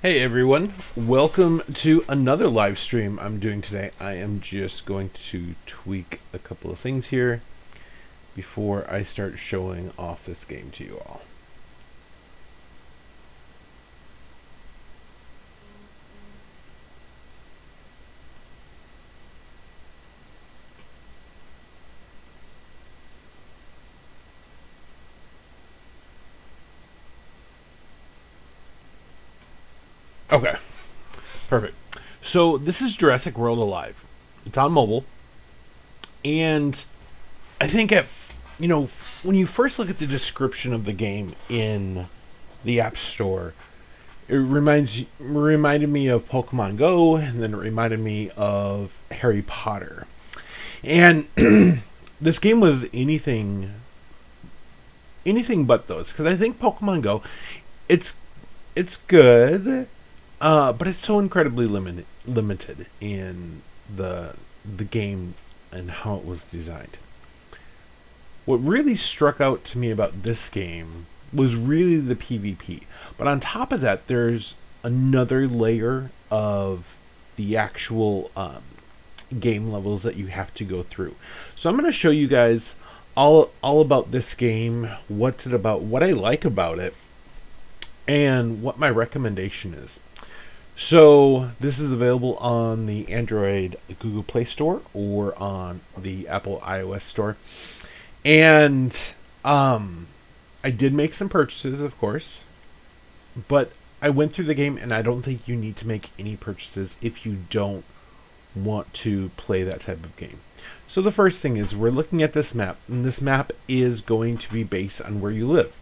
Hey everyone, welcome to another live stream I'm doing today. I am just going to tweak a couple of things here before I start showing off this game to you all. Okay, perfect. So this is Jurassic World Alive. It's on mobile, and I think when you first look at the description of the game in the App Store, it reminded me of Pokemon Go, and then it reminded me of Harry Potter. And this game was anything but those, because I think Pokemon Go, it's it's good, but it's so incredibly limited in the game and how it was designed. What really struck out to me about this game was really the PvP. But on top of that, there's another layer of the actual game levels that you have to go through. So I'm going to show you guys all about this game, what's it about, what I like about it, and what my recommendation is. So this is available on the Android Google Play Store or on the Apple iOS Store. And I did make some purchases, of course, but I went through the game, and I don't think you need to make any purchases if you don't want to play that type of game. So the first thing is we're looking at this map, and this map is going to be based on where you live.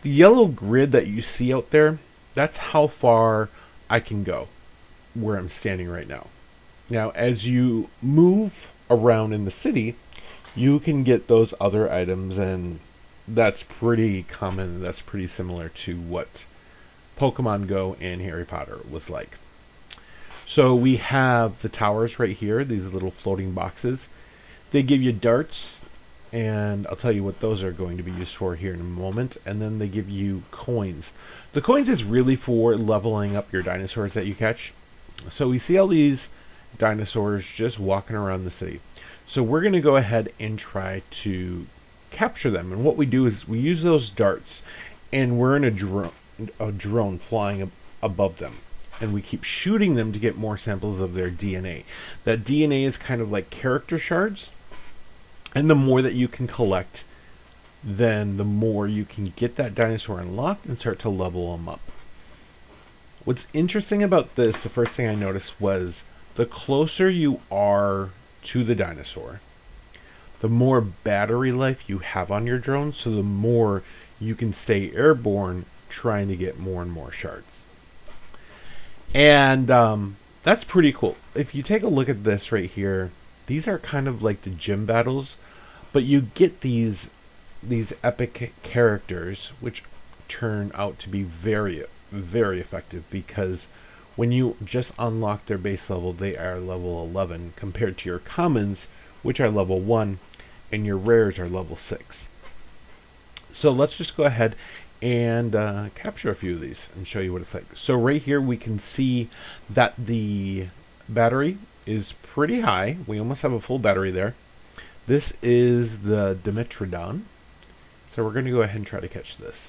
The yellow grid that you see out there, that's how far I can go where I'm standing right now. Now, as you move around in the city, you can get those other items, and that's pretty common. That's pretty similar to what Pokemon Go and Harry Potter was like. So we have the towers right here, these little floating boxes. They give you darts, and I'll tell you what those are going to be used for here in a moment. And then they give you coins. The coins is really for leveling up your dinosaurs that you catch. So we see all these dinosaurs just walking around the city. So we're going to go ahead and try to capture them. And what we do is we use those darts, and we're in a drone flying above them. And we keep shooting them to get more samples of their DNA. That DNA is kind of like character shards. And the more that you can collect, then the more you can get that dinosaur unlocked and start to level them up. What's interesting about this, the first thing I noticed was the closer you are to the dinosaur, the more battery life you have on your drone, so the more you can stay airborne trying to get more and more shards. And that's pretty cool. If you take a look at this right here, these are kind of like the gym battles, but you get these epic characters, which turn out to be very, very effective, because when you just unlock their base level, they are level 11 compared to your commons, which are level 1, and your rares are level 6. So let's just go ahead and capture a few of these and show you what it's like. So right here we can see that the battery is pretty high. We almost have a full battery there. This is the Dimetrodon. So we're going to go ahead and try to catch this.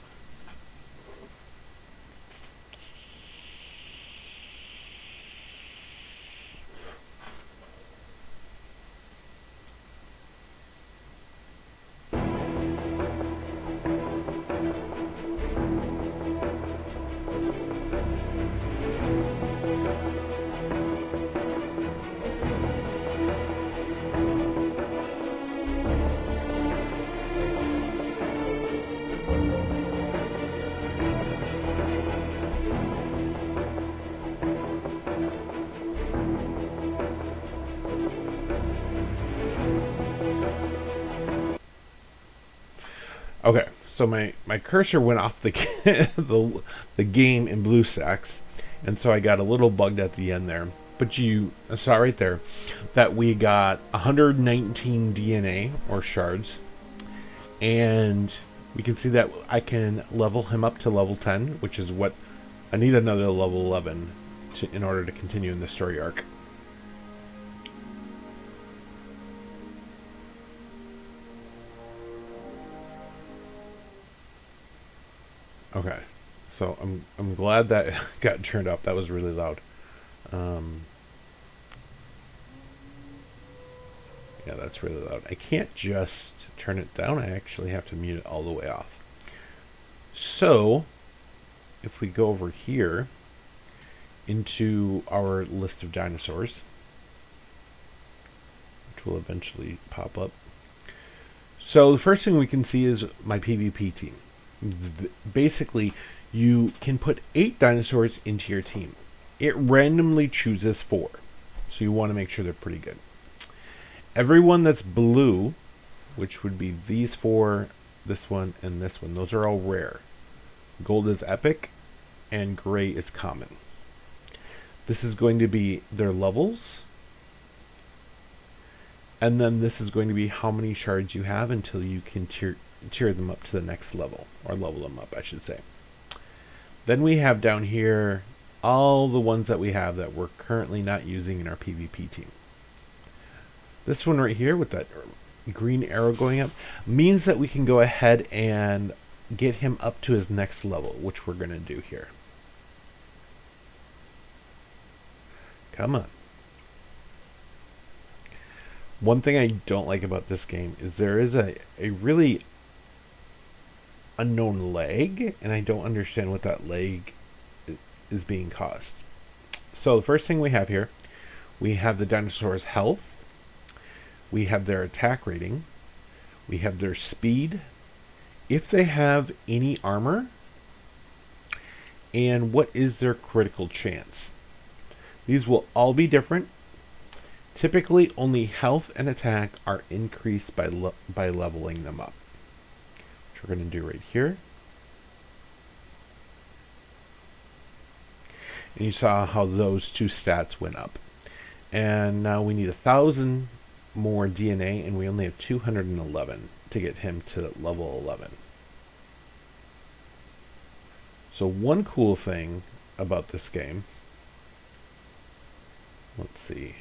Okay, so my cursor went off the the game in blue stacks, and so I got a little bugged at the end there. But you saw right there that we got 119 DNA or shards, and we can see that I can level him up to level 10, which is what I need another level 11 in order to continue in the story arc. Okay, so I'm glad that got turned up. That was really loud. Yeah, that's really loud. I can't just turn it down. I actually have to mute it all the way off. So, if we go over here into our list of dinosaurs, which will eventually pop up. So the first thing we can see is my PvP team. Basically, you can put 8 dinosaurs into your team. It randomly chooses 4. So you want to make sure they're pretty good. Everyone that's blue, which would be these 4, this one, and this one, those are all rare. Gold is epic, and gray is common. This is going to be their levels. And then this is going to be how many shards you have until you can tier them up to the next level, or level them up, I should say. Then we have down here all the ones that we have that we're currently not using in our PvP team. This one right here with that green arrow going up means that we can go ahead and get him up to his next level, which we're going to do here. Come on. One thing I don't like about this game is there is a really unknown lag, and I don't understand what that lag is being caused. So the first thing we have here, we have the dinosaur's health, we have their attack rating, we have their speed, if they have any armor, and what is their critical chance. These will all be different. Typically, only health and attack are increased by leveling them up, which we're going to do right here. And you saw how those 2 stats went up. And now we need 1,000 more DNA, and we only have 211 to get him to level 11. So one cool thing about this game, let's see.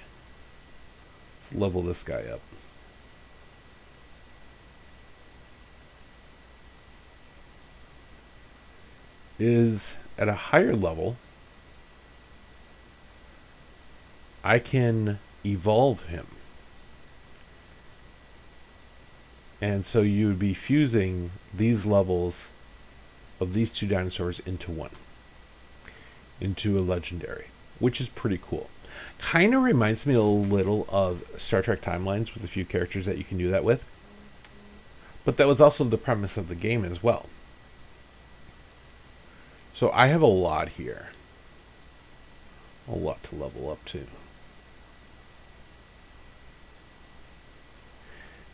Level this guy up. Is at a higher level, I can evolve him. And so you would be fusing these levels of these 2 dinosaurs into one, into a legendary, which is pretty cool. Kind of reminds me a little of Star Trek Timelines with a few characters that you can do that with. But that was also the premise of the game as well. So I have a lot here. A lot to level up to.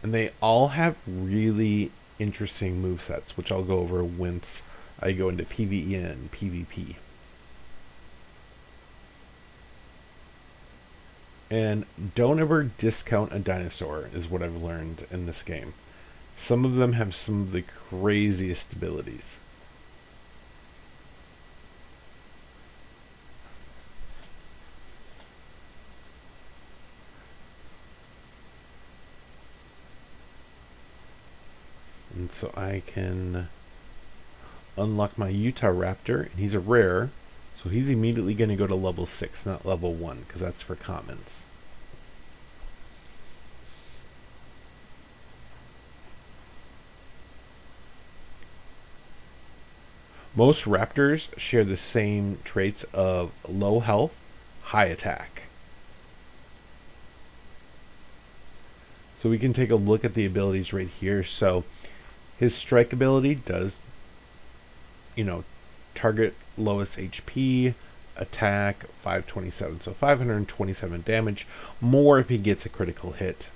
And they all have really interesting movesets, which I'll go over once I go into PvE and PvP. And don't ever discount a dinosaur, is what I've learned in this game. Some of them have some of the craziest abilities. And so I can unlock my Utah Raptor, and he's a rare. So he's immediately going to go to level 6, not level 1, because that's for commons. Most raptors share the same traits of low health, high attack. So we can take a look at the abilities right here. So his strike ability does, target lowest HP, attack 527, so 527 damage, more if he gets a critical hit.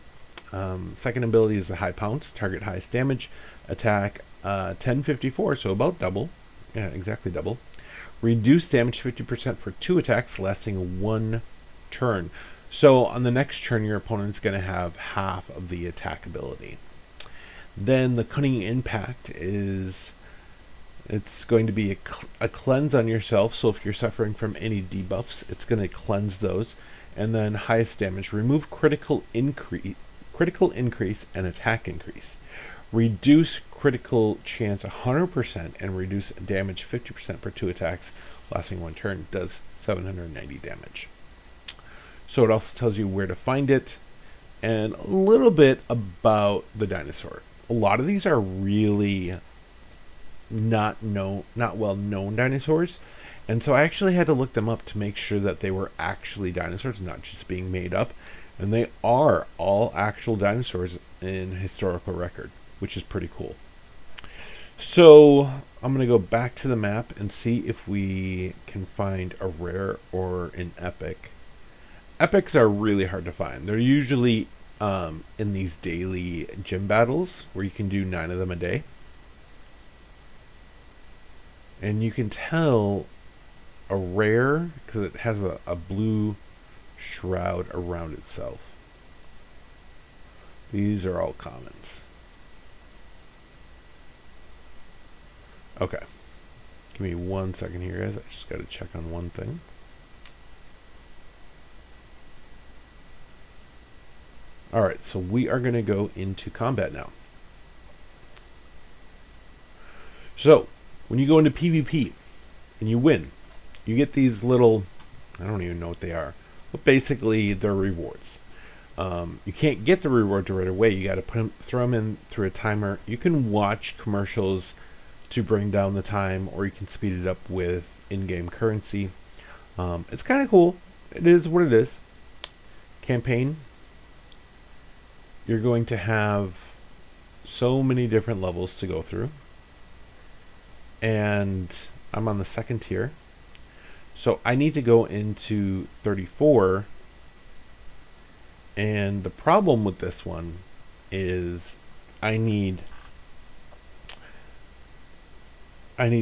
Second ability is the high pounce, target highest damage, attack 1054, so about double. Yeah, exactly double. Reduce damage 50% for 2 attacks lasting 1 turn. So on the next turn, your opponent's going to have half of the attack ability. Then the cunning impact is It's going to be a cleanse on yourself, so if you're suffering from any debuffs, it's going to cleanse those. And then highest damage, remove critical increase and attack increase. Reduce critical chance 100% and reduce damage 50% for 2 attacks lasting 1 turn. Does 790 damage. So it also tells you where to find it and a little bit about the dinosaur. A lot of these are really not well known dinosaurs, and so I actually had to look them up to make sure that they were actually dinosaurs, not just being made up. And they are all actual dinosaurs in historical record, which is pretty cool. So I'm going to go back to the map and see if we can find a rare or an epic. Epics are really hard to find. They're usually in these daily gym battles where you can do 9 of them a day. And you can tell a rare because it has a blue shroud around itself. These are all commons. Okay. Give me 1 second here, guys. I just got to check on one thing. Alright, so we are going to go into combat now. So, when you go into PvP and you win, you get these little, I don't even know what they are, but basically they're rewards. You can't get the rewards right away. You got to throw them in through a timer. You can watch commercials to bring down the time, or you can speed it up with in-game currency. It's kind of cool. It is what it is. Campaign. You're going to have so many different levels to go through. And I'm on the 2nd tier. So I need to go into 34. And the problem with this one is I need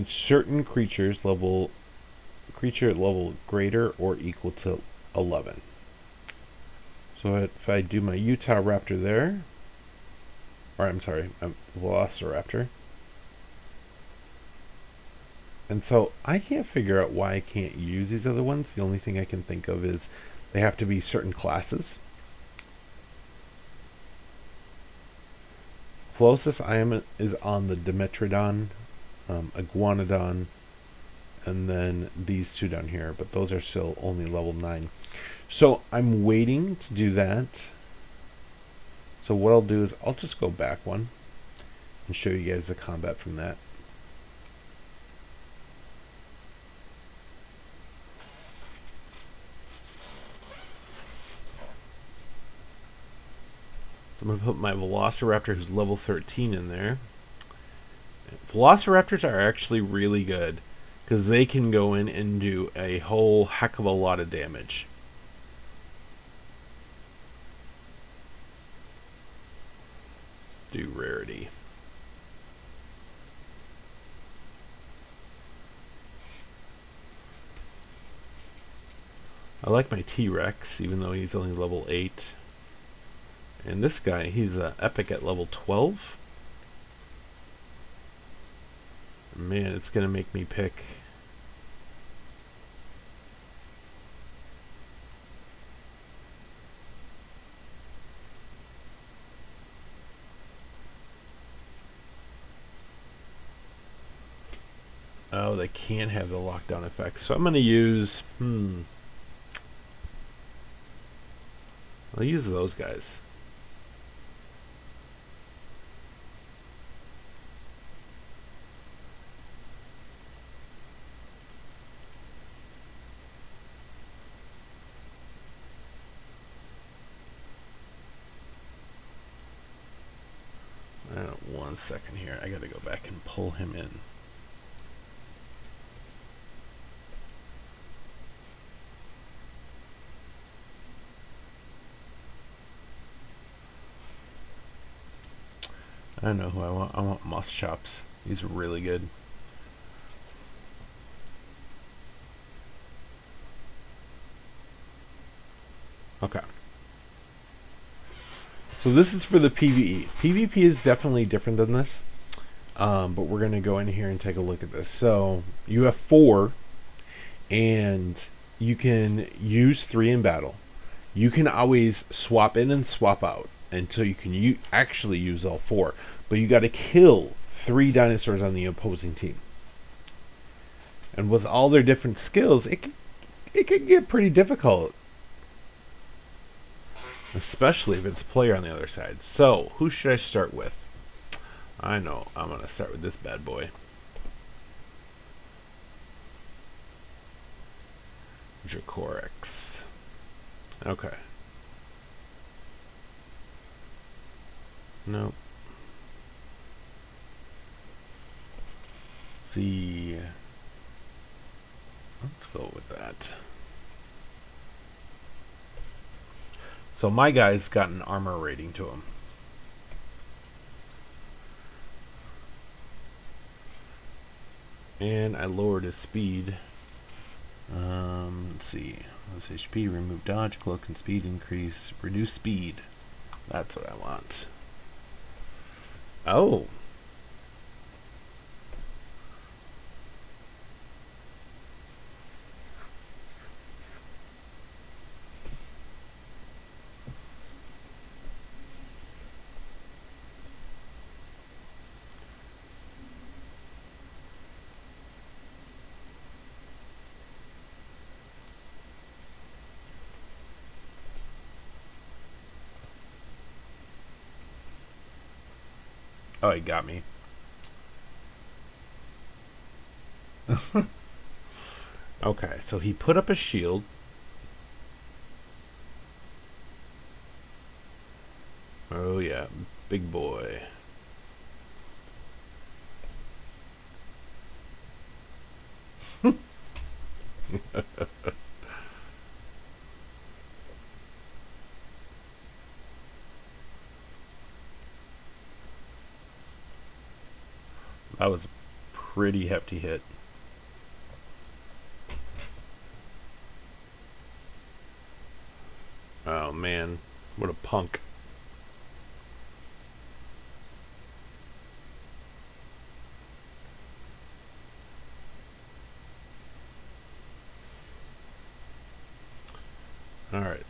certain creatures at level greater or equal to 11. So if I do my Utah Raptor there, or I'm sorry, Velociraptor. And so I can't figure out why I can't use these other ones. The only thing I can think of is they have to be certain classes. Closest I am is on the Dimetrodon, Iguanodon, and then these two down here, but those are still only level 9. So I'm waiting to do that. So what I'll do is I'll just go back one and show you guys the combat from that. So I'm going to put my Velociraptor, who's level 13, in there. Velociraptors are actually really good because they can go in and do a whole heck of a lot of damage. Do rarity. I like my T-Rex, even though he's only level 8. And this guy, he's an epic at level 12. Man, it's going to make me pick. Oh, they can't have the lockdown effect. So I'm going to use, I'll use those guys. One second here. I got to go back and pull him in. I know who I want. I want Moss Chops. He's really good. Okay. So this is for the PvE. PvP is definitely different than this. But we're going to go in here and take a look at this. So you have 4, and you can use 3 in battle. You can always swap in and swap out, and so you can actually use all 4. But you got to kill 3 dinosaurs on the opposing team. And with all their different skills, it can get pretty difficult, especially if it's a player on the other side. So who should I start with? I know, I'm going to start with this bad boy. Jacorix. Okay. Nope. See. Let's go with that. So my guy's got an armor rating to him. And I lowered his speed. Let's see. Let's HP, remove dodge, cloak, and speed increase. Reduce speed. That's what I want. Oh. Oh, he got me. Okay, so he put up a shield. Oh yeah, big boy. That was a pretty hefty hit. Oh man, what a punk. All right.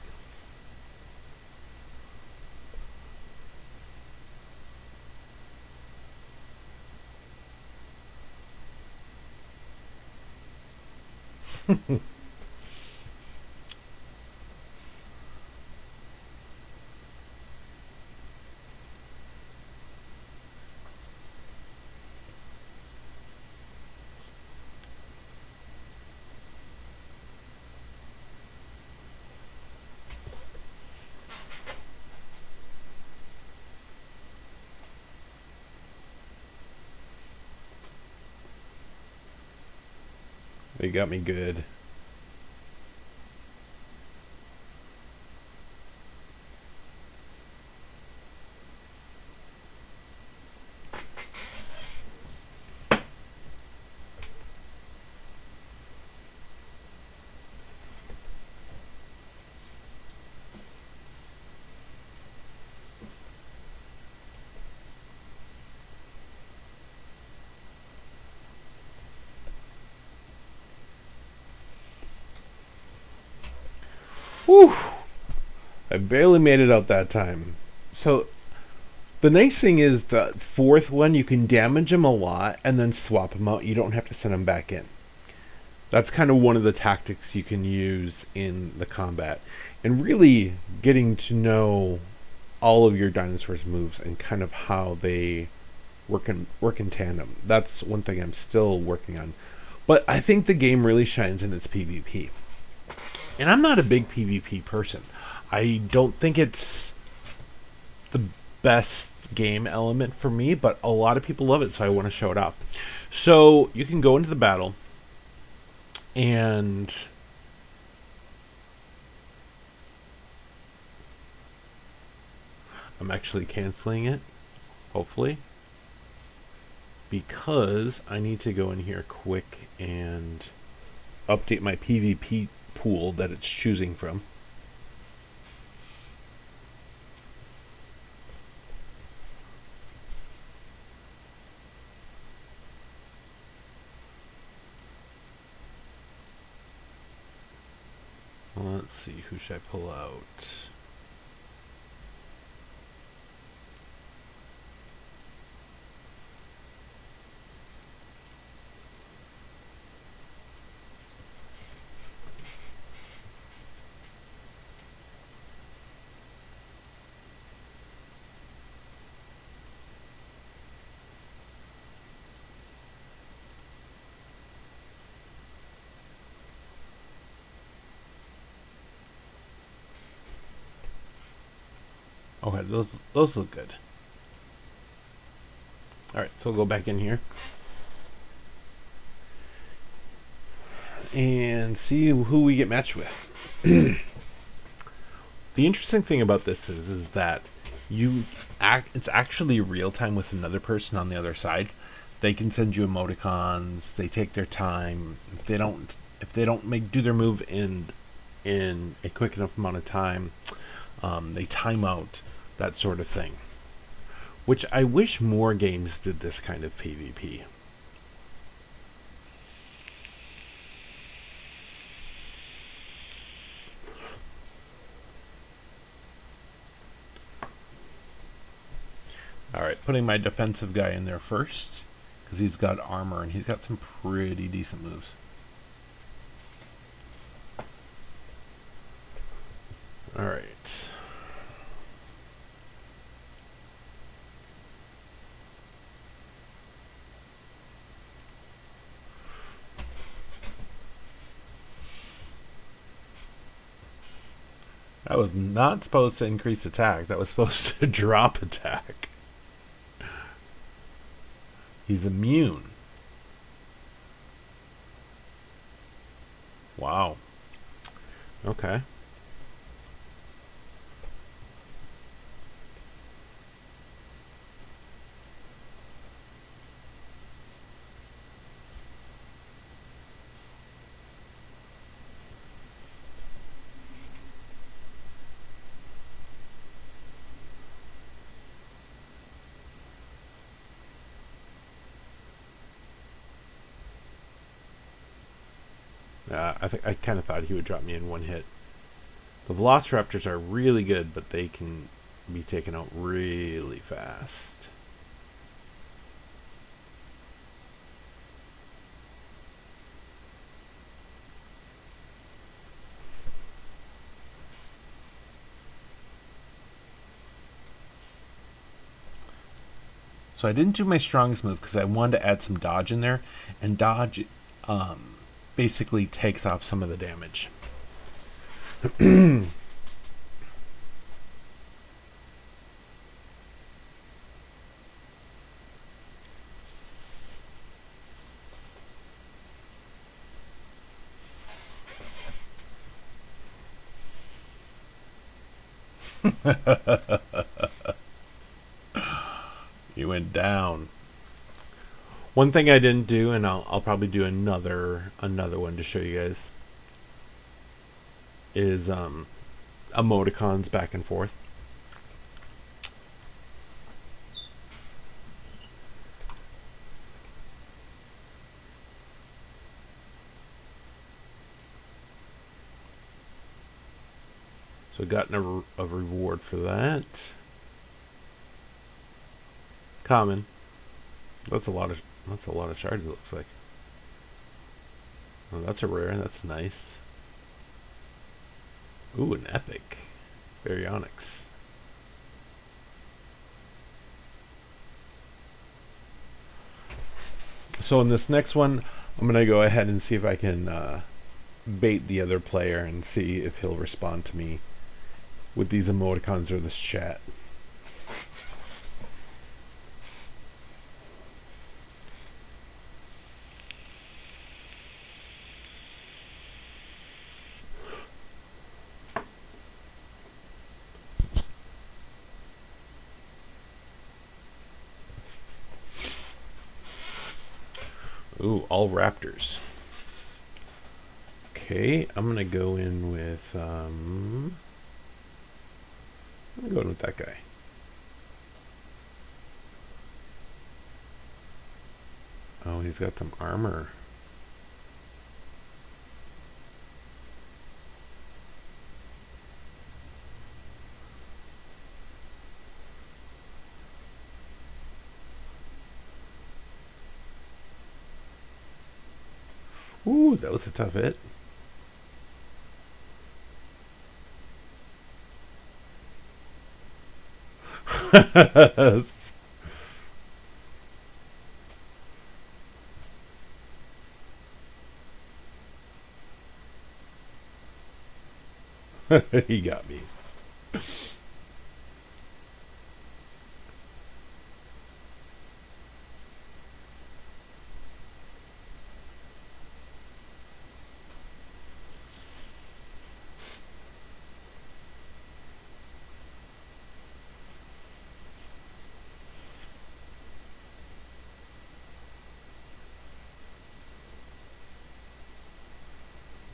They got me good. Whew. I barely made it out that time. So the nice thing is the 4th one, you can damage them a lot and then swap them out. You don't have to send them back in. That's kind of one of the tactics you can use in the combat. And really getting to know all of your dinosaurs' moves and kind of how they work in tandem. That's one thing I'm still working on. But I think the game really shines in its PvP. And I'm not a big PvP person. I don't think it's the best game element for me, but a lot of people love it, so I want to show it off. So you can go into the battle, and I'm actually canceling it, hopefully, because I need to go in here quick and update my PvP pool that it's choosing from. see, who should I pull out? Okay, those look good. Alright, so we'll go back in here and see who we get matched with. The interesting thing about this is that it's actually real time with another person on the other side. They can send you emoticons. They take their time. If they don't do their move in a quick enough amount of time, they time out, that sort of thing. Which I wish more games did this kind of PvP. Alright, putting my defensive guy in there first, because he's got armor and he's got some pretty decent moves. Alright. That was not supposed to increase attack. That was supposed to drop attack. He's immune. Wow. Okay. I kind of thought he would drop me in one hit. The Velociraptors are really good, but they can be taken out really fast. So I didn't do my strongest move because I wanted to add some dodge in there, and dodge basically takes off some of the damage. You went down. One thing I didn't do, and I'll probably do another one to show you guys, is emoticons back and forth. So gotten a reward for that. Common. That's a lot of shards, it looks like. Oh, that's a rare. That's nice. Ooh, an epic. Baryonyx. So in this next one, I'm going to go ahead and see if I can bait the other player and see if he'll respond to me with these emoticons or this chat. Ooh, all raptors. Okay, I'm gonna go in with I'm gonna go in with that guy. Oh, he's got some armor. Ooh, that was a tough hit. He got me. Of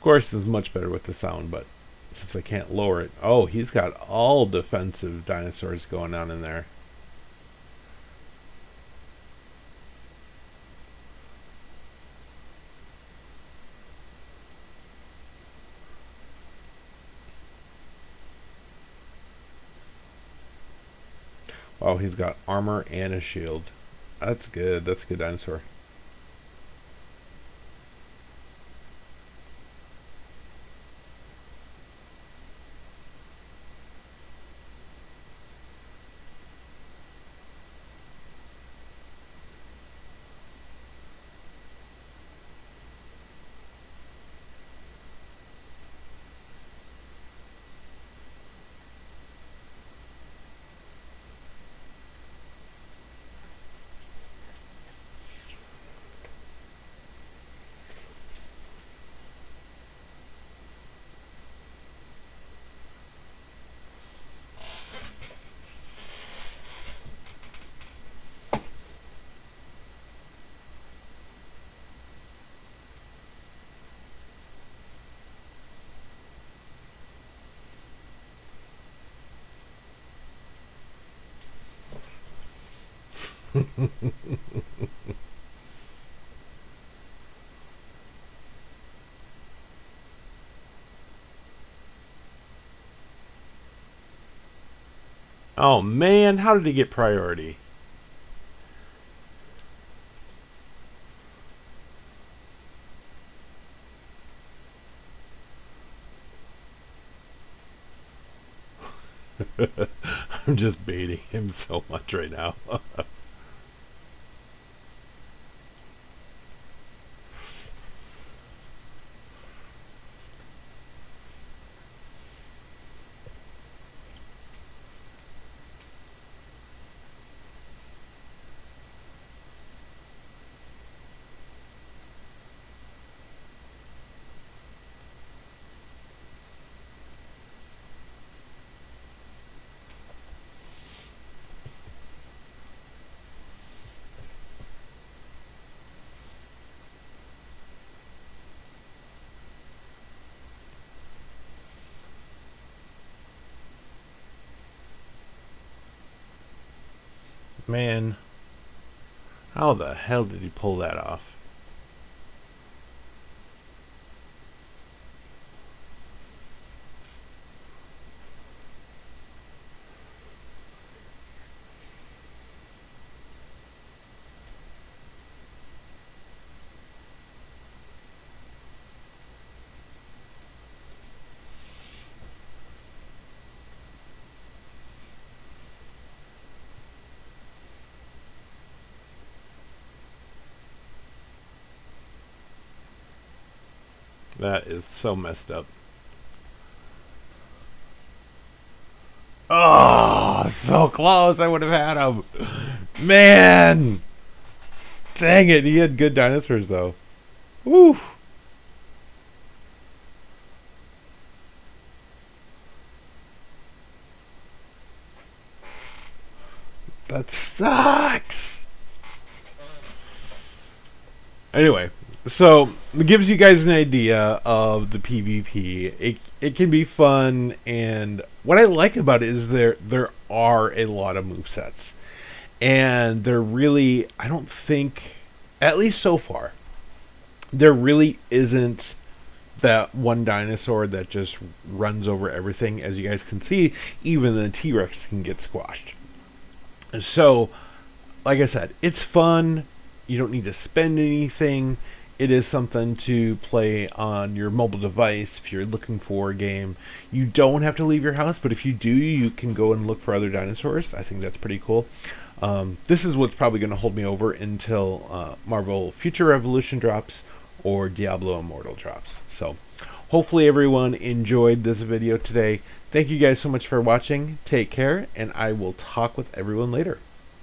course, it's much better with the sound, but since I can't lower it. Oh, he's got all defensive dinosaurs going on in there. Oh, he's got armor and a shield. That's good. That's a good dinosaur. Oh man, how did he get priority? I'm just baiting him so much right now. Man, how the hell did he pull that off? That is so messed up. Oh, so close. I would have had him. Man. Dang it. He had good dinosaurs, though. Woo. That sucks. Anyway, so it gives you guys an idea of the PvP. It can be fun, and what I like about it is there are a lot of movesets, and there really, I don't think, at least so far, there really isn't that one dinosaur that just runs over everything. As you guys can see, even the T-Rex can get squashed. So, like I said, it's fun. You don't need to spend anything. it is something to play on your mobile device if you're looking for a game. You don't have to leave your house, but if you do, you can go and look for other dinosaurs. I think that's pretty cool. This is what's probably going to hold me over until Marvel Future Revolution drops or Diablo Immortal drops. So hopefully everyone enjoyed this video today. Thank you guys so much for watching. Take care, and I will talk with everyone later.